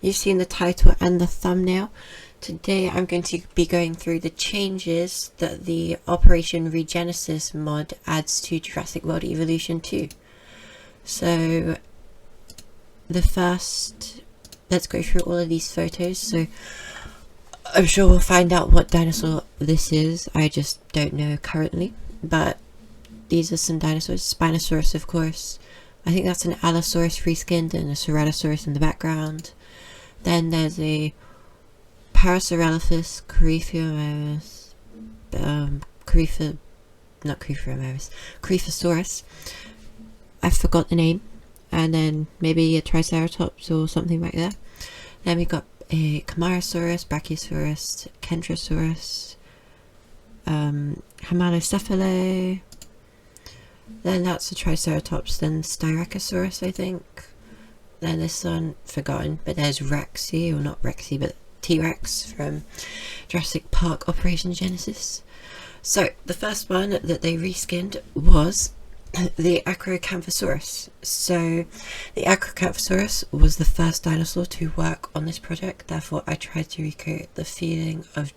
You've seen the title and the thumbnail. Today I'm going to be going through the changes that the Operation Regenesis mod adds to Jurassic World Evolution 2. So let's go through all of these photos. So I'm sure we'll find out what dinosaur this is. I just don't know currently, but these are some dinosaurs. Spinosaurus, of course. I think that's an Allosaurus reskinned and a Ceratosaurus in the background. Then there's a Parasaurolophus, Coryphosaurus. I forgot the name. And then maybe a Triceratops or something like that. Then we got a Camarasaurus, Brachiosaurus, Kentrosaurus, Hamalocephale. Then that's a Triceratops, then Styracosaurus, I think. Then this one, forgotten, but there's Rexy, or not Rexy, but T-Rex from Jurassic Park Operation Genesis. So, the first one that they reskinned was the Acrocanthosaurus. So, the Acrocanthosaurus was the first dinosaur to work on this project, therefore I tried to recreate the feeling of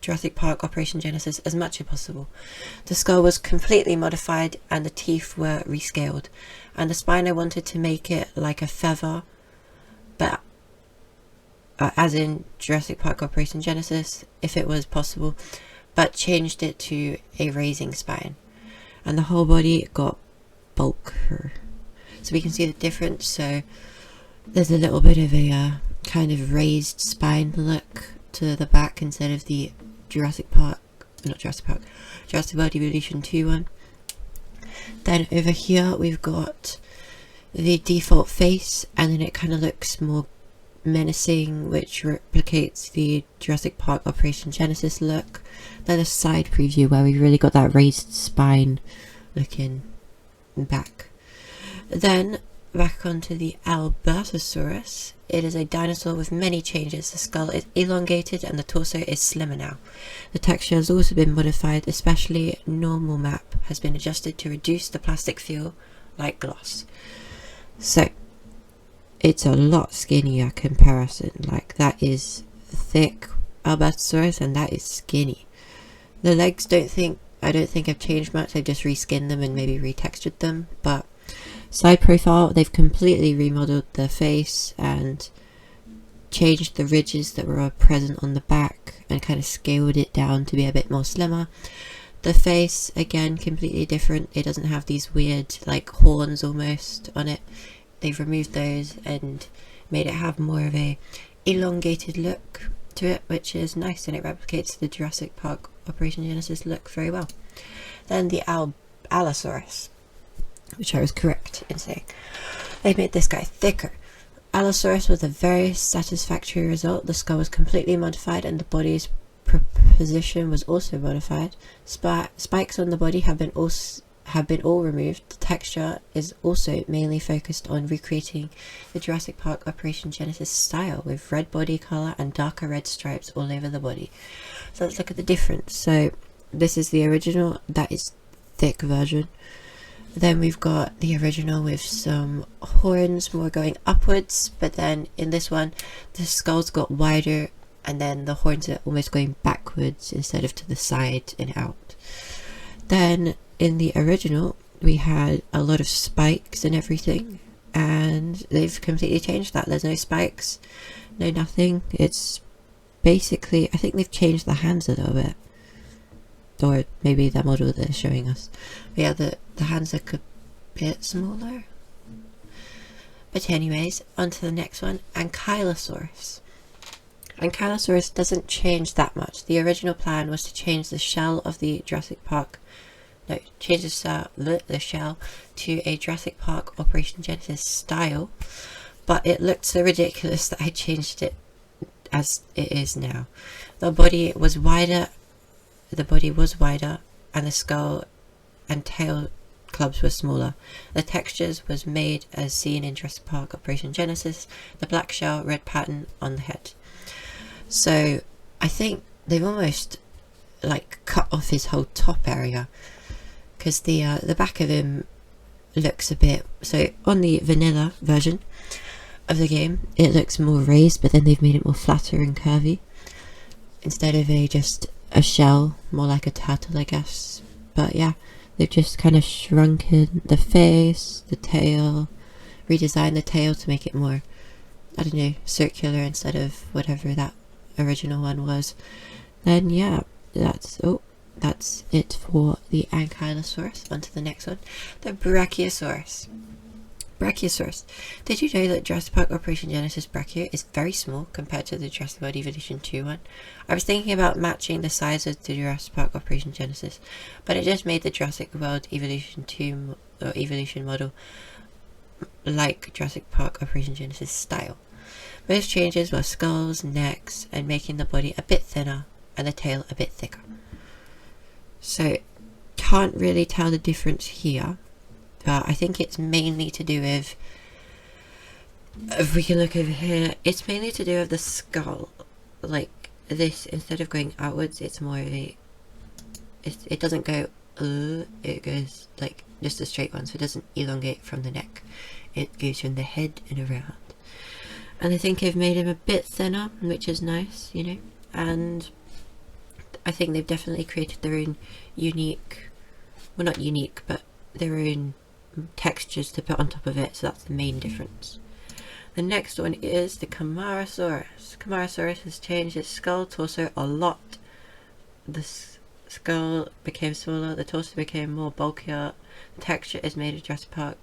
Jurassic Park Operation Genesis as much as possible. The skull was completely modified and the teeth were rescaled, and the spine I wanted to make it like a feather, but as in Jurassic Park Operation Genesis if it was possible, but changed it to a raising spine, and the whole body got bulkier. So we can see the difference. So there's a little bit of a kind of raised spine look to the back instead of the Jurassic World Evolution 2 one. Then over here we've got the default face, and then it kind of looks more menacing, which replicates the Jurassic Park Operation Genesis look. Then a side preview where we really got that raised spine looking back. Then back onto the Albertosaurus. It is a dinosaur with many changes. The skull is elongated and the torso is slimmer now. The texture has also been modified, especially normal map has been adjusted to reduce the plastic feel like gloss. So it's a lot skinnier comparison. Like, that is thick Albertosaurus and that is skinny. The legs I don't think have changed much. They've just reskinned them and maybe retextured them, but side profile, they've completely remodeled the face and changed the ridges that were present on the back and kind of scaled it down to be a bit more slimmer. The face, again, completely different. It doesn't have these weird like horns almost on it. They've removed those and made it have more of a elongated look to it, which is nice, and it replicates the Jurassic Park Operation Genesis look very well. Then the Allosaurus, which I was correct in saying. They made this guy thicker. Allosaurus was a very satisfactory result. The skull was completely modified and the body's position was also modified. Spikes on the body have been all removed. The texture is also mainly focused on recreating the Jurassic Park Operation Genesis style, with red body colour and darker red stripes all over the body. So let's look at the difference. So this is the original, that is thick version. Then we've got the original with some horns more going upwards, but then in this one the skulls got wider and then the horns are almost going backwards instead of to the side and out. Then in the original we had a lot of spikes and everything, and they've completely changed that. There's no spikes, no nothing. It's basically, I think they've changed the hands a little bit, or maybe the model they're showing us. But yeah, the hands are a bit smaller. But anyways, on to the next one, Ankylosaurus. Ankylosaurus doesn't change that much. The original plan was to change the shell of the change the shell to a Jurassic Park Operation Genesis style, but it looked so ridiculous that I changed it as it is now. The body was wider, and the skull and tail clubs were smaller. The textures was made as seen in Jurassic Park Operation Genesis, the black shell, red pattern on the head. So I think they've almost like cut off his whole top area, because the back of him looks a bit, so on the vanilla version of the game, it looks more raised, but then they've made it more flatter and curvy instead of just a shell, more like a turtle, I guess. But yeah, they've just kind of shrunken the face, the tail, redesigned the tail to make it more, I don't know, circular instead of whatever that original one was. Then yeah, that's it for the Ankylosaurus. On to the next one, the Brachiosaurus. Brachiosaurus. Did you know that Jurassic Park Operation Genesis Brachio is very small compared to the Jurassic World Evolution 2 one? I was thinking about matching the size of the Jurassic Park Operation Genesis, but it just made the Jurassic World Evolution 2 or Evolution model like Jurassic Park Operation Genesis style. Most changes were skulls, necks, and making the body a bit thinner and the tail a bit thicker. So, can't really tell the difference here. But I think it's mainly to do with, if we can look over here, it's mainly to do with the skull. Like this, instead of going outwards, it's more of a, it doesn't go, it goes like just a straight one, so it doesn't elongate from the neck. It goes from the head and around. And I think they've made him a bit thinner, which is nice, you know, and I think they've definitely created their own unique, well not unique, but their own textures to put on top of it, so that's the main difference. The next one is the Camarasaurus. Camarasaurus has changed its skull, torso a lot. The skull became smaller, the torso became more bulkier. The texture is made of Jurassic Park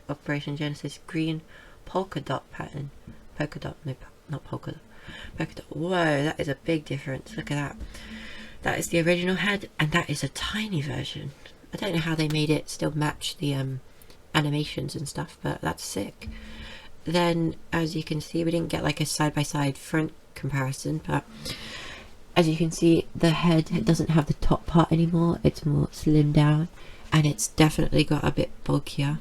Operation Genesis green polka dot pattern. Polka dot, no, not polka dot. Polka dot. Whoa, that is a big difference. Look at that. That is the original head, and that is a tiny version. I don't know how they made it still match the animations and stuff, but that's sick. Then, as you can see, we didn't get like a side-by-side front comparison, but as you can see, the head, it doesn't have the top part anymore. It's more slimmed down, and it's definitely got a bit bulkier.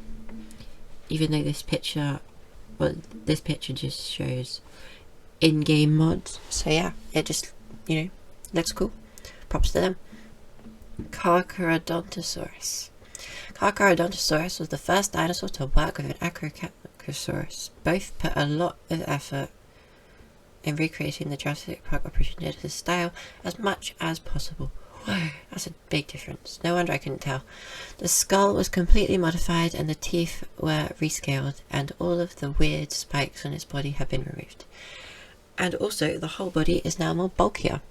Even though this picture, well, this picture just shows in-game mods. So yeah, it just, you know, looks cool. Props to them. Carcharodontosaurus. Carcharodontosaurus was the first dinosaur to work with an Acrocanthosaurus. Both put a lot of effort in recreating the Jurassic Park Operation Genesis style as much as possible. Whoa, that's a big difference. No wonder I couldn't tell. The skull was completely modified and the teeth were rescaled, and all of the weird spikes on its body have been removed. And also, the whole body is now more bulkier.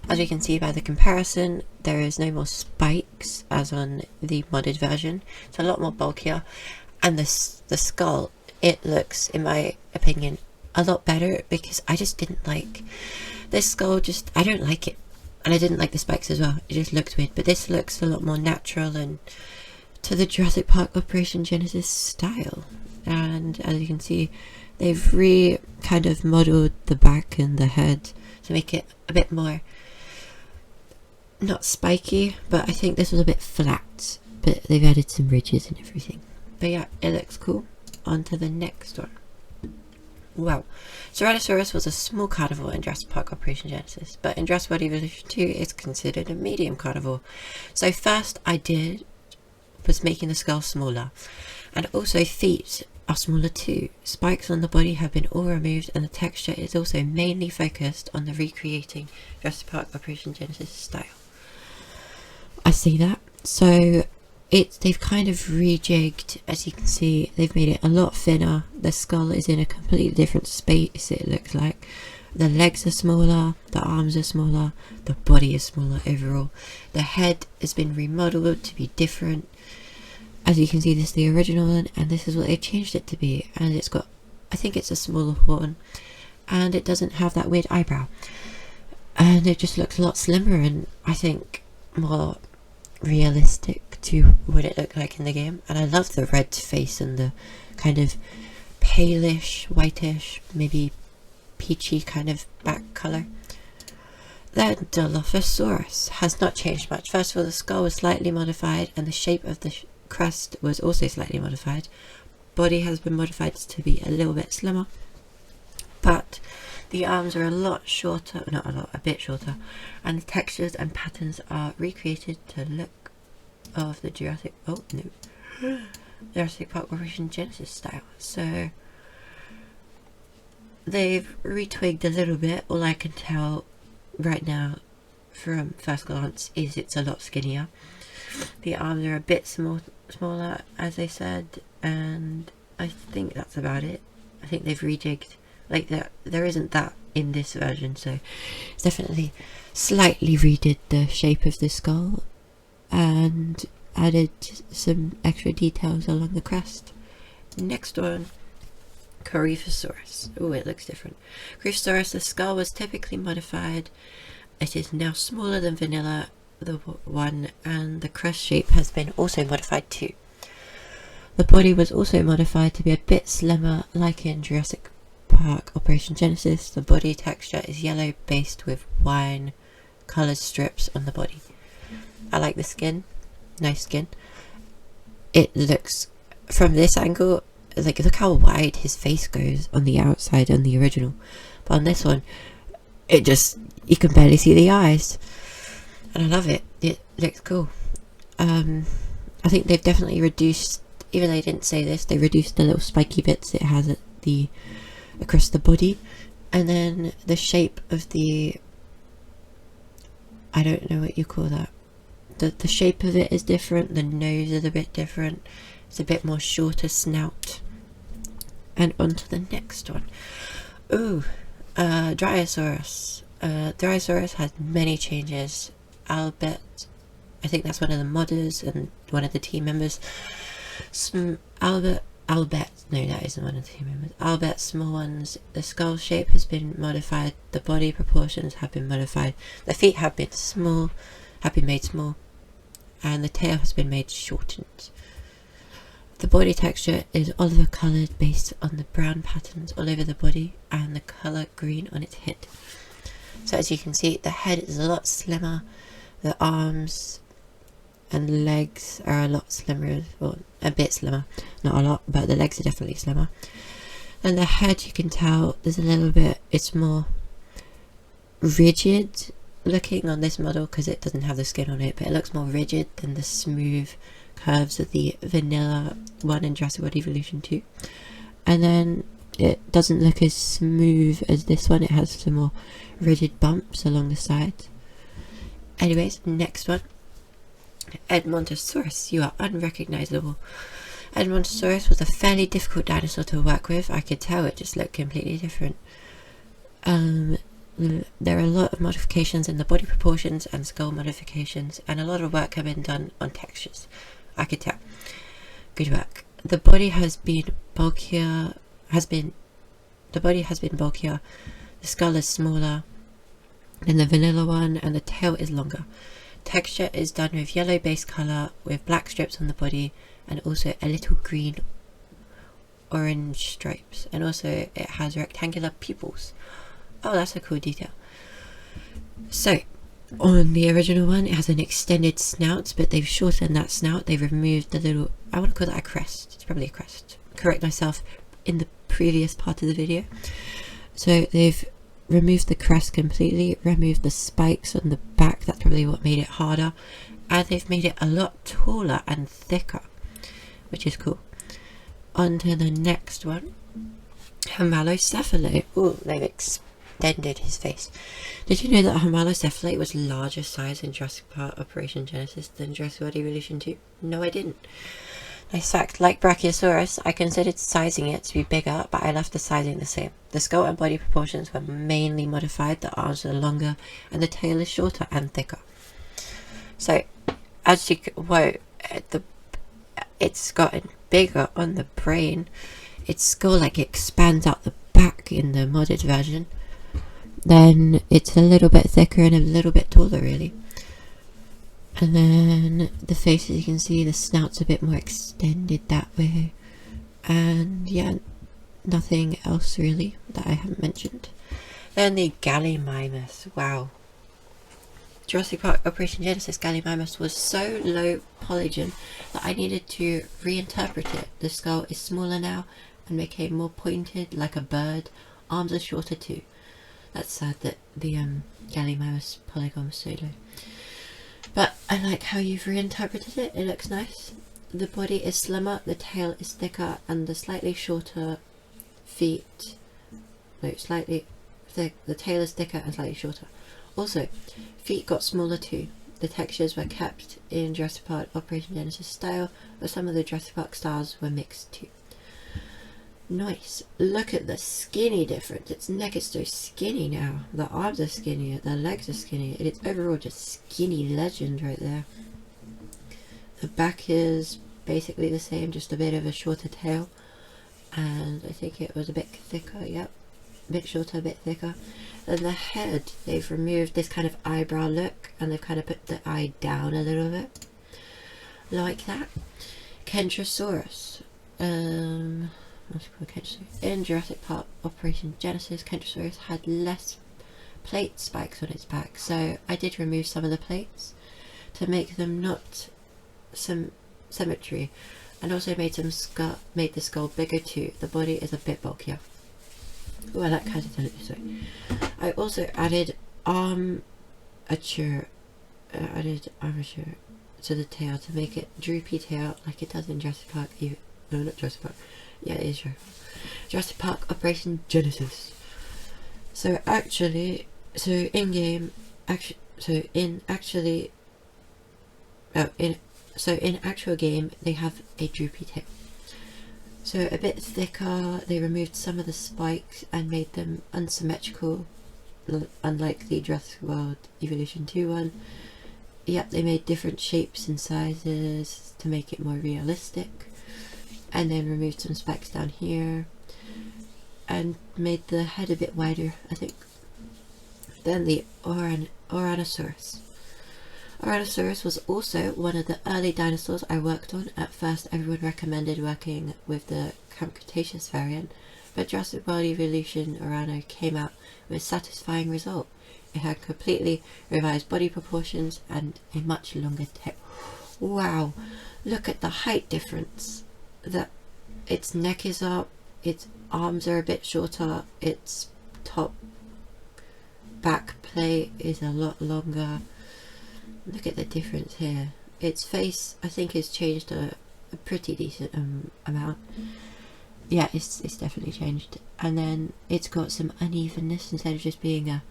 As you can see by the comparison, there is no more spikes as on the modded version. It's a lot more bulkier, and the skull, it looks, in my opinion, a lot better, because I just didn't like this skull. Just, I don't like it, and I didn't like the spikes as well. It just looked weird, but this looks a lot more natural and to the Jurassic Park Operation Genesis style. And as you can see, they've kind of modeled the back and the head to make it a bit more, not spiky, but I think this was a bit flat, but they've added some ridges and everything. But yeah, it looks cool. On to the next one. Wow. Ceratosaurus was a small carnivore in Jurassic Park Operation Genesis, but in Jurassic World Evolution 2 it's considered a medium carnivore. So first I did was making the skull smaller, and also feet are smaller too. Spikes on the body have been all removed, and the texture is also mainly focused on the recreating Jurassic Park Operation Genesis style. I see that. So they've kind of rejigged, as you can see, they've made it a lot thinner. The skull is in a completely different space, it looks like. The legs are smaller, the arms are smaller, the body is smaller overall. The head has been remodeled to be different. As you can see, this is the original one, and this is what they've changed it to be. And it's got, I think it's a smaller horn, and it doesn't have that weird eyebrow. And it just looks a lot slimmer, and I think more realistic to what it looked like in the game. And I love the red face and the kind of palish, whitish, maybe peachy kind of back colour. Then Dilophosaurus has not changed much. First of all, the skull was slightly modified, and the shape of the crest was also slightly modified. Body has been modified to be a little bit slimmer, but the arms are a lot shorter, not a lot, a bit shorter, and the textures and patterns are recreated to look of the Jurassic Park Operation Genesis style. So they've retwigged a little bit. All I can tell right now from first glance is it's a lot skinnier. The arms are a bit smaller, as I said, and I think that's about it. I think they've rejigged, like, there isn't that in this version, so it's definitely slightly redid the shape of the skull and added some extra details along the crest. Next one, Coryphosaurus. Oh, it looks different. Coryphosaurus, the skull was typically modified. It is now smaller than vanilla, the one, and the crest shape has been also modified too. The body was also modified to be a bit slimmer, like in Jurassic Park Operation Genesis. The body texture is yellow based with wine coloured strips on the body. I like the skin, nice skin. It looks, from this angle, like, look how wide his face goes on the outside on the original, but on this one it just, you can barely see the eyes, and I love it. It looks cool. I think they've definitely reduced, even though they didn't say this, they reduced the little spiky bits it has at the across the body, and then the shape of the, I don't know what you call that, the shape of it is different. The nose is a bit different. It's a bit more shorter snout. And on to the next one. Ooh, Dryosaurus. Dryosaurus has many changes. Albert, I think that's one of the modders and one of the team members. Albert, no, that isn't one of the team members. Albert, small ones. The skull shape has been modified. The body proportions have been modified. The feet have been made small, and the tail has been made shortened. The body texture is olive coloured based on the brown patterns all over the body and the colour green on its head. So as you can see, the head is a lot slimmer. The arms and legs are a lot slimmer, or a bit slimmer, not a lot, but the legs are definitely slimmer. And the head, you can tell there's a little bit, it's more rigid looking on this model because it doesn't have the skin on it, but it looks more rigid than the smooth curves of the vanilla one in Jurassic World Evolution 2. And then it doesn't look as smooth as this one. It has some more rigid bumps along the sides. Anyways, next one, Edmontosaurus. You are unrecognizable. Edmontosaurus was a fairly difficult dinosaur to work with. I could tell it just looked completely different. There are a lot of modifications in the body proportions and skull modifications, and a lot of work have been done on textures. I could tell. Good work. The body has been bulkier. The skull is smaller than the vanilla one, and the tail is longer. Texture is done with yellow base colour with black strips on the body, and also a little green orange stripes, and also it has rectangular pupils. Oh, that's a cool detail. So on the original one, it has an extended snout, but they've shortened that snout. They've removed the little, I want to call that a crest. It's probably a crest. Correct myself in the previous part of the video. So they've removed the crest completely, removed the spikes on the back. That's probably what made it harder. And they've made it a lot taller and thicker, which is cool. On to the next one. Homalocephalo. Oh, they've extended his face. Did you know that Homalocephalate was larger size in Jurassic Park Operation Genesis than Jurassic World Evolution 2? No, I didn't. Nice fact, like Brachiosaurus, I considered sizing it to be bigger, but I left the sizing the same. The skull and body proportions were mainly modified, the arms are longer, and the tail is shorter and thicker. So, as you can, whoa, it's gotten bigger on the brain. Its skull like expands out the back in the modded version. Then it's a little bit thicker and a little bit taller, really. And then the face, as you can see, the snout's a bit more extended that way. And yeah, nothing else really that I haven't mentioned. Then the Gallimimus. Wow. Jurassic Park Operation Genesis Gallimimus was so low polygon that I needed to reinterpret it. The skull is smaller now and became more pointed like a bird. Arms are shorter too. That's sad that the Gallimimus polygon was so low. But I like how you've reinterpreted it. It looks nice. The body is slimmer, the tail is thicker, and the slightly shorter feet no, slightly thick. The tail is thicker and slightly shorter. Also, feet got smaller too. The textures were kept in Jurassic Park Operation Genesis style, but some of the Jurassic Park styles were mixed too. Nice. Look at the skinny difference. Its neck is so skinny now. The arms are skinnier, the legs are skinnier. It's overall just skinny legend right there. The back is basically the same, just a bit of a shorter tail. And I think it was a bit thicker, yep. A bit shorter, a bit thicker. And the head, they've removed this kind of eyebrow look and they've kind of put the eye down a little bit. Like that. Kentrosaurus. In Jurassic Park Operation Genesis, Kentrosaurus had less plate spikes on its back, so I did remove some of the plates to make them not some symmetry, and also made the skull bigger too. The body is a bit bulkier. Oh, I like how to turn it this way. I also added armature to the tail to make it droopy tail like it does in Jurassic Park. No, not Jurassic Park. Yeah, it is Jurassic Park Operation Genesis. So actually, in actual game, they have a droopy tail. So a bit thicker. They removed some of the spikes and made them unsymmetrical, unlike the Jurassic World Evolution 2 one. Yep, they made different shapes and sizes to make it more realistic. And then removed some spikes down here and made the head a bit wider, I think. Then the Oranosaurus. Oranosaurus was also one of the early dinosaurs I worked on. At first everyone recommended working with the Camp Cretaceous variant, but Jurassic World Evolution Orano came out with a satisfying result. It had completely revised body proportions and a much longer tail. Wow, look at the height difference. That its neck is up, its arms are a bit shorter, its top back plate is a lot longer. Look at the difference here. Its face, I think, has changed a pretty decent amount. Yeah, it's definitely changed. And then it's got some unevenness instead of just being a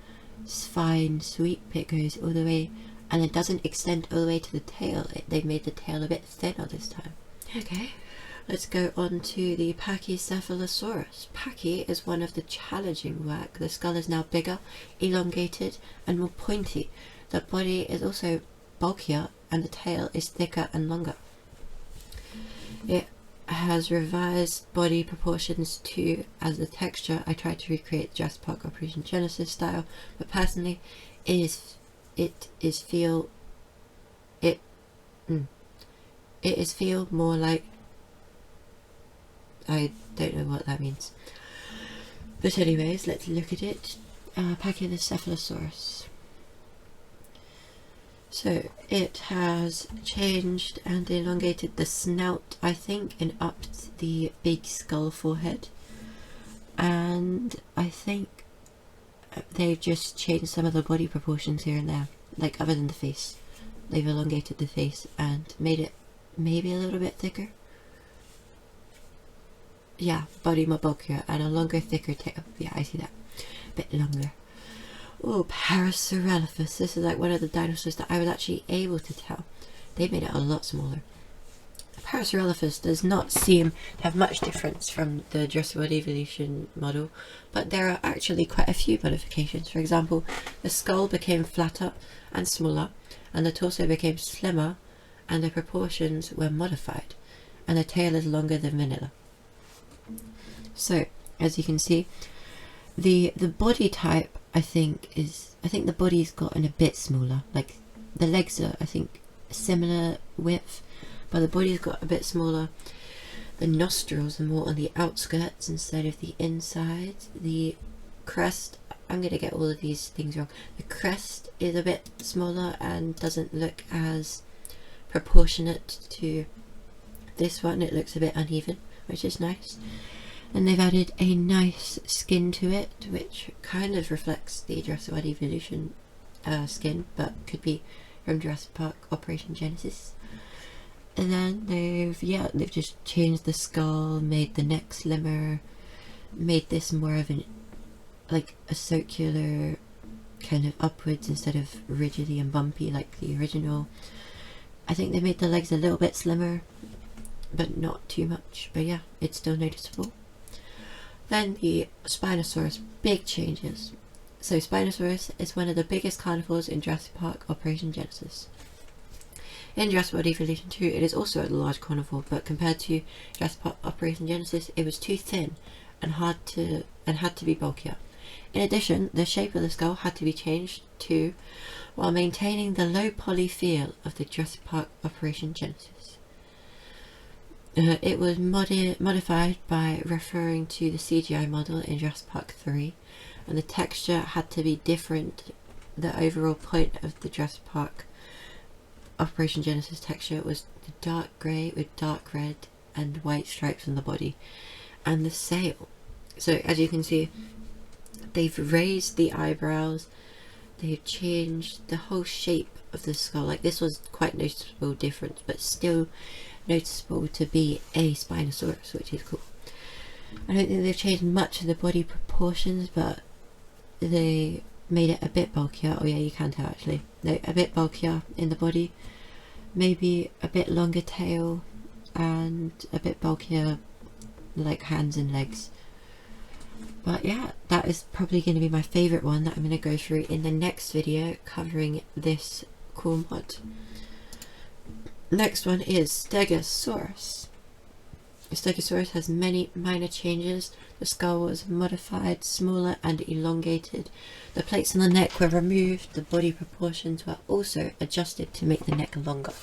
fine sweep. It goes all the way, and it doesn't extend all the way to the tail. They've made the tail a bit thinner this time. Okay. Let's go on to the Pachycephalosaurus. Pachy is one of the challenging work. The skull is now bigger, elongated and more pointy. The body is also bulkier and the tail is thicker and longer. It has revised body proportions too. As the texture, I tried to recreate Jurassic Park Operation Genesis style, but personally it is feel more like, I don't know what that means. But anyways, let's look at it. Pachycephalosaurus. So it has changed and elongated the snout, I think, and upped the big skull forehead. And I think they've just changed some of the body proportions here and there, like other than the face. They've elongated the face and made it maybe a little bit thicker. Yeah, body more bulkier and a longer, thicker tail. Yeah, I see that. A bit longer. Oh, Parasaurolophus. This is like one of the dinosaurs that I was actually able to tell. They made it a lot smaller. Parasaurolophus does not seem to have much difference from the Jurassic World Evolution model, but there are actually quite a few modifications. For example, the skull became flatter and smaller, and the torso became slimmer, and the proportions were modified, and the tail is longer than vanilla. So, as you can see, the body type, I think the body's gotten a bit smaller. Like, the legs are, I think, similar width, but the body's got a bit smaller. The nostrils are more on the outskirts instead of the inside. The crest, I'm going to get all of these things wrong. The crest is a bit smaller and doesn't look as proportionate to this one. It looks a bit uneven, which is nice. And they've added a nice skin to it, which kind of reflects the Jurassic World Evolution skin, but could be from Jurassic Park Operation Genesis. And then they've just changed the skull, made the neck slimmer, made this more of an like a circular kind of upwards instead of rigidly and bumpy like the original. I think they made the legs a little bit slimmer, but not too much. But yeah, it's still noticeable. Then the Spinosaurus, big changes. So Spinosaurus is one of the biggest carnivores in Jurassic Park Operation Genesis. In Jurassic World Evolution 2, it is also a large carnivore, but compared to Jurassic Park Operation Genesis, it was too thin and had to be bulkier. In addition, the shape of the skull had to be changed too, while maintaining the low poly feel of the Jurassic Park Operation Genesis. It was modified by referring to the CGI model in Jurassic Park 3, and the texture had to be different. The overall point of the Jurassic Park Operation Genesis texture was the dark grey with dark red and white stripes on the body, and the sail. So as you can see, they've raised the eyebrows, they've changed the whole shape of the skull. Like, this was quite noticeable difference, but still noticeable to be a Spinosaurus, which is cool. I don't think they've changed much of the body proportions, but they made it a bit bulkier. Oh yeah, you can tell actually. No, a bit bulkier in the body, maybe a bit longer tail, and a bit bulkier like hands and legs. But yeah, that is probably going to be my favourite one that I'm going to go through in the next video covering this cool mod. Next one is Stegosaurus. Stegosaurus has many minor changes. The skull was modified, smaller and elongated. The plates on the neck were removed. The body proportions were also adjusted to make the neck longer.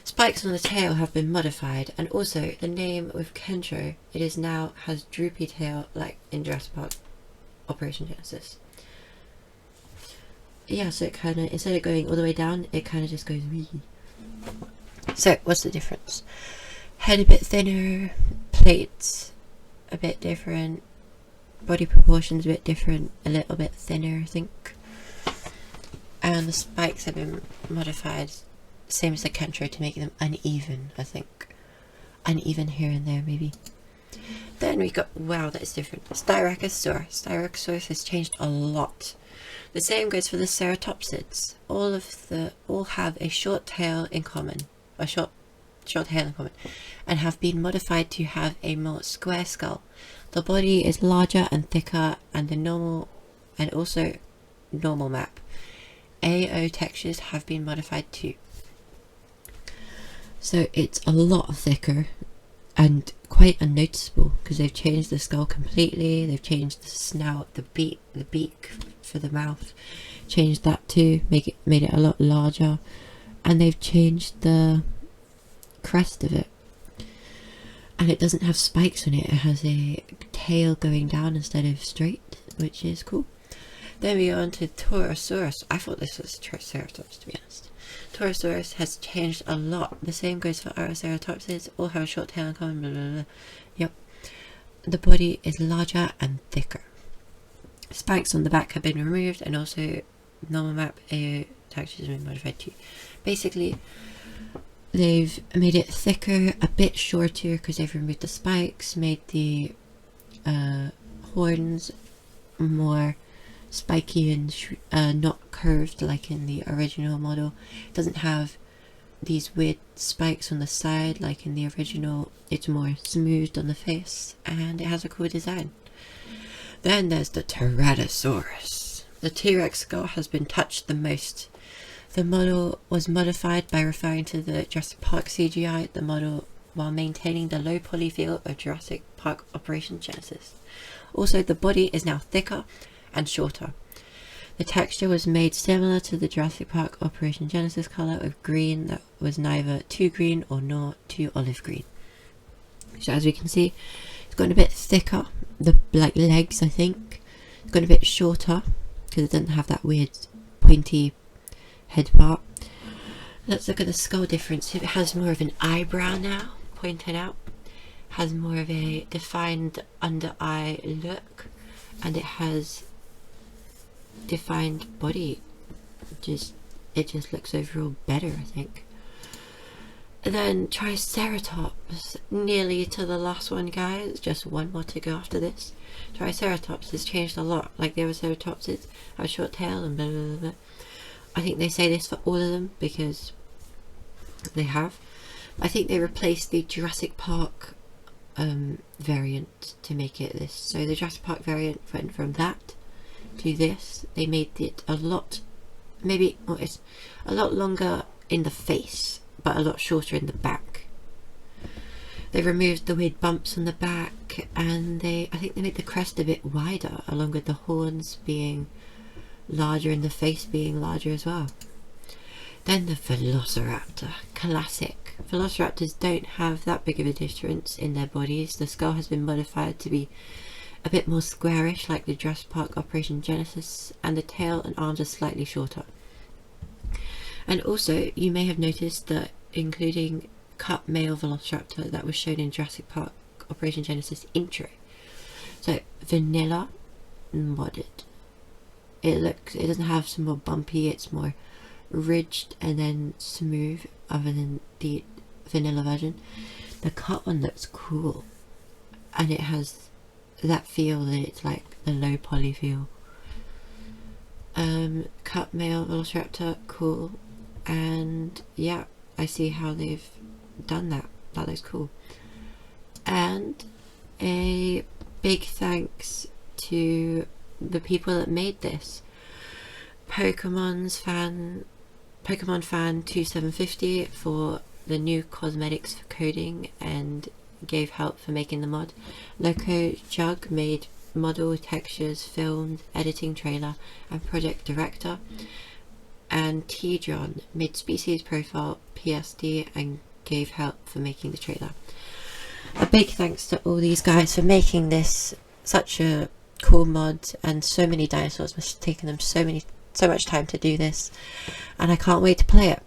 Spikes on the tail have been modified, and also the name with Kentro, it is now has droopy tail like in Jurassic Park Operation Genesis. Yeah, so it kind of, instead of going all the way down, it kind of just goes wee. So what's the difference? Head a bit thinner, plates a bit different, body proportions a bit different, a little bit thinner I think, and the spikes have been modified, same as the Kentro, to make them uneven, I think. Uneven here and there maybe. Then we got, wow, that is different, Styracosaurus. Styracosaurus has changed a lot. The same goes for the ceratopsids. All have a short tail in common. A short tail in common, and have been modified to have a more square skull. The body is larger and thicker, and also normal map. AO textures have been modified too. So it's a lot thicker and quite unnoticeable because they've changed the skull completely. They've changed the snout, the beak for the mouth, changed that too, made it a lot larger, and they've changed the crest of it, and it doesn't have spikes on it. It has a tail going down instead of straight, which is cool. Then we go on to Torosaurus. I thought this was Triceratops, to be honest. Torosaurus has changed a lot. The same goes for our ceratopsids. All have a short tail in common, blah, blah, blah. Yep. The body is larger and thicker. Spikes on the back have been removed, and also normal map AO textures have been modified too. Basically, they've made it thicker, a bit shorter because they've removed the spikes, made the horns more spiky and not curved like in the original model. It doesn't have these weird spikes on the side like in the original. It's more smoothed on the face, and it has a cool design. Then there's the Tyrannosaurus. The T-Rex skull has been touched the most. The model was modified by referring to the Jurassic Park CGI, the model, while maintaining the low poly feel of Jurassic Park Operation Genesis. Also, the body is now thicker and shorter. The texture was made similar to the Jurassic Park Operation Genesis colour, with green that was neither too green or nor too olive green. So as we can see, it's gotten a bit thicker, the legs I think. It's gotten a bit shorter because it doesn't have that weird pointy head part. Let's look at the skull difference. It has more of an eyebrow now, pointed out. Has more of a defined under eye look, and it has defined body. It just looks overall better, I think. Then Triceratops, nearly to the last one, guys. Just one more to go after this. Triceratops has changed a lot. Like the other ceratopsids have a short tail and blah blah blah. I think they say this for all of them because they have. I think they replaced the Jurassic Park variant to make it this. So the Jurassic Park variant went from that to this. They made it a lot, it's a lot longer in the face, but a lot shorter in the back. They removed the weird bumps on the back, and I think they made the crest a bit wider, along with the horns being larger and the face being larger as well. Then the Velociraptor, classic. Velociraptors don't have that big of a difference in their bodies. The skull has been modified to be a bit more squarish, like the Jurassic Park Operation Genesis, and the tail and arms are slightly shorter. And also, you may have noticed that including cut male Velociraptor that was shown in Jurassic Park Operation Genesis intro. So vanilla modded. It doesn't have some more bumpy, it's more ridged and then smooth other than the vanilla version. The cut one looks cool, and it has that feel that it's like the low poly feel. Cut male Velociraptor, cool. And yeah, I see how they've done that. That looks cool. And a big thanks to the people that made this. Pokemon fan 2750 for the new cosmetics for coding and gave help for making the mod. Loco Jug made model, textures, filmed, editing, trailer and project director. And T-John made species profile, PSD and gave help for making the trailer. A big thanks to all these guys for making this such a cool mod, and so many dinosaurs. Must have taken them so much time to do this, and I can't wait to play it.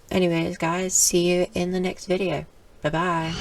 Anyways guys, see you in the next video. Bye bye.